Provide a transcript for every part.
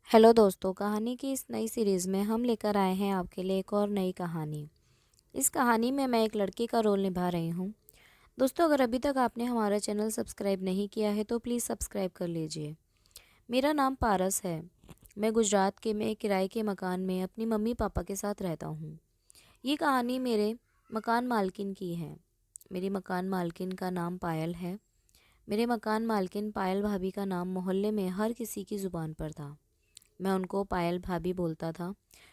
Hello दोस्तों, कहानी की इस नई सीरीज़ में हम लेकर आए हैं आपके लिए एक और नई कहानी। इस कहानी में मैं एक लड़की का रोल निभा रही हूँ। दोस्तों, अगर अभी तक आपने हमारा चैनल सब्सक्राइब नहीं किया है तो प्लीज़ सब्सक्राइब कर लीजिए। मेरा नाम पारस है। मैं गुजरात के में एक किराए के मकान में अपनी मम्मी पापा के साथ रहता हूँ। ये कहानी मेरे मकान मालकिन की है। मेरी मकान मालकिन का नाम पायल है। मेरे मकान मालकिन पायल भाभी का नाम मोहल्ले में हर किसी की ज़ुबान पर था। मैं उनको पायल भाभी बोलता था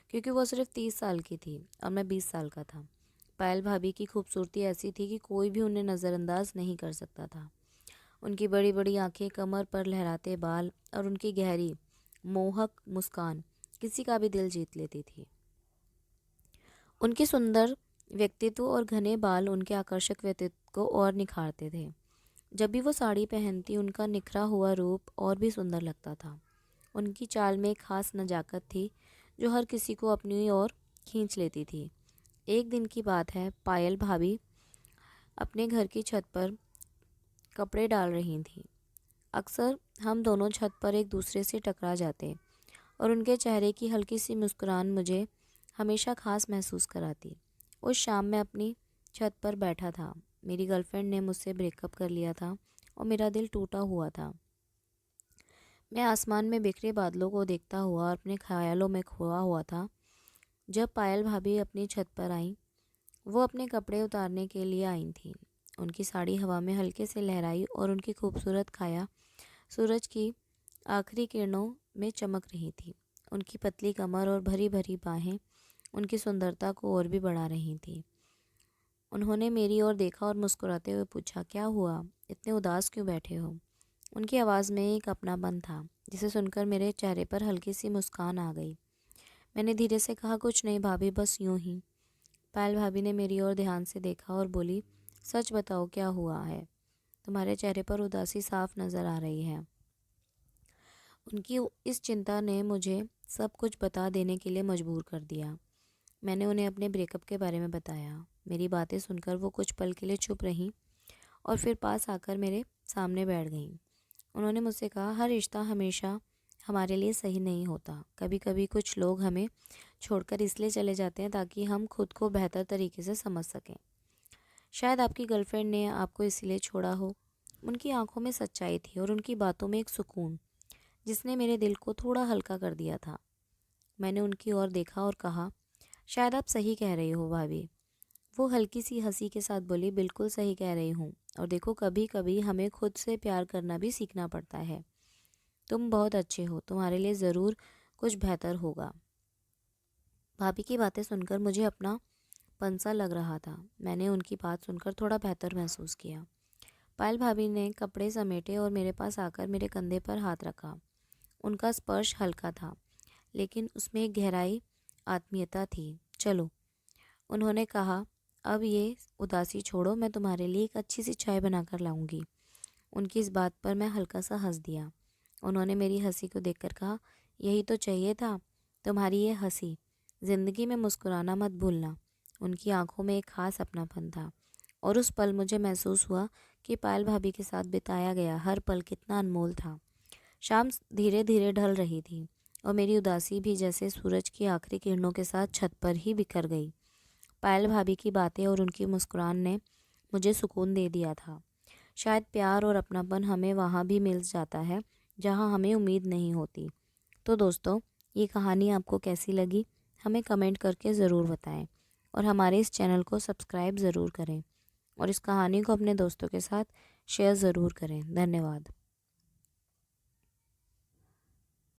क्योंकि वो सिर्फ 30 साल की थी और मैं 20 साल का था। पायल भाभी की खूबसूरती ऐसी थी कि कोई भी उन्हें नज़रअंदाज नहीं कर सकता था। उनकी बड़ी बड़ी आंखें, कमर पर लहराते बाल और उनकी गहरी मोहक मुस्कान किसी का भी दिल जीत लेती थी। उनके सुंदर व्यक्तित्व और घने बाल उनके आकर्षक व्यक्तित्व को और निखारते थे। जब भी वो साड़ी पहनती उनका निखरा हुआ रूप और भी सुंदर लगता था। उनकी चाल में एक खास नजाकत थी जो हर किसी को अपनी ओर खींच लेती थी। एक दिन की बात है, पायल भाभी अपने घर की छत पर कपड़े डाल रही थीं। अक्सर हम दोनों छत पर एक दूसरे से टकरा जाते और उनके चेहरे की हल्की सी मुस्कुराहट मुझे हमेशा खास महसूस कराती। उस शाम मैं अपनी छत पर बैठा था। मेरी गर्लफ्रेंड ने मुझसे ब्रेकअप कर लिया था और मेरा दिल टूटा हुआ था। मैं आसमान में बिखरे बादलों को देखता हुआ और अपने ख्यालों में खोया हुआ था जब पायल भाभी अपनी छत पर आईं। वो अपने कपड़े उतारने के लिए आई थीं। उनकी साड़ी हवा में हल्के से लहराई और उनकी खूबसूरत काया सूरज की आखिरी किरणों में चमक रही थी। उनकी पतली कमर और भरी भरी बाहें उनकी सुंदरता को और भी बढ़ा रही थीं। उन्होंने मेरी ओर देखा और मुस्कुराते हुए पूछा, क्या हुआ, इतने उदास क्यों बैठे हो? उनकी आवाज़ में एक अपनापन था जिसे सुनकर मेरे चेहरे पर हल्की सी मुस्कान आ गई। मैंने धीरे से कहा, कुछ नहीं भाभी, बस यूं ही। पायल भाभी ने मेरी ओर ध्यान से देखा और बोली, सच बताओ क्या हुआ है? तुम्हारे चेहरे पर उदासी साफ नज़र आ रही है। उनकी इस चिंता ने मुझे सब कुछ बता देने के लिए मजबूर कर दिया। मैंने उन्हें अपने ब्रेकअप के बारे में बताया। मेरी बातें सुनकर वो कुछ पल के लिए चुप रहीं और फिर पास आकर मेरे सामने बैठ गईं। उन्होंने मुझसे कहा, हर रिश्ता हमेशा हमारे लिए सही नहीं होता। कभी कभी कुछ लोग हमें छोड़कर इसलिए चले जाते हैं ताकि हम खुद को बेहतर तरीके से समझ सकें। शायद आपकी गर्लफ्रेंड ने आपको इसीलिए छोड़ा हो। उनकी आंखों में सच्चाई थी और उनकी बातों में एक सुकून जिसने मेरे दिल को थोड़ा हल्का कर दिया था। मैंने उनकी ओर देखा और कहा, शायद आप सही कह रही हो भाभी। वो हल्की सी हंसी के साथ बोली, बिल्कुल सही कह रही हूँ। और देखो, कभी कभी हमें खुद से प्यार करना भी सीखना पड़ता है। तुम बहुत अच्छे हो, तुम्हारे लिए ज़रूर कुछ बेहतर होगा। भाभी की बातें सुनकर मुझे अपना पंसा लग रहा था। मैंने उनकी बात सुनकर थोड़ा बेहतर महसूस किया। पायल भाभी ने कपड़े समेटे और मेरे पास आकर मेरे कंधे पर हाथ रखा। उनका स्पर्श हल्का था लेकिन उसमें एक गहराई आत्मीयता थी। चलो, उन्होंने कहा, अब ये उदासी छोड़ो, मैं तुम्हारे लिए एक अच्छी सी चाय बनाकर लाऊंगी। उनकी इस बात पर मैं हल्का सा हंस दिया। उन्होंने मेरी हंसी को देखकर कहा, यही तो चाहिए था, तुम्हारी ये हंसी। ज़िंदगी में मुस्कुराना मत भूलना। उनकी आंखों में एक खास अपनापन था और उस पल मुझे महसूस हुआ कि पायल भाभी के साथ बिताया गया हर पल कितना अनमोल था। शाम धीरे धीरे ढल रही थी और मेरी उदासी भी जैसे सूरज की आखिरी किरणों के साथ छत पर ही बिखर गई। पायल भाभी की बातें और उनकी मुस्कुराहट ने मुझे सुकून दे दिया था। शायद प्यार और अपनापन हमें वहाँ भी मिल जाता है जहाँ हमें उम्मीद नहीं होती। तो दोस्तों, ये कहानी आपको कैसी लगी हमें कमेंट करके ज़रूर बताएं और हमारे इस चैनल को सब्सक्राइब ज़रूर करें और इस कहानी को अपने दोस्तों के साथ शेयर ज़रूर करें। धन्यवाद।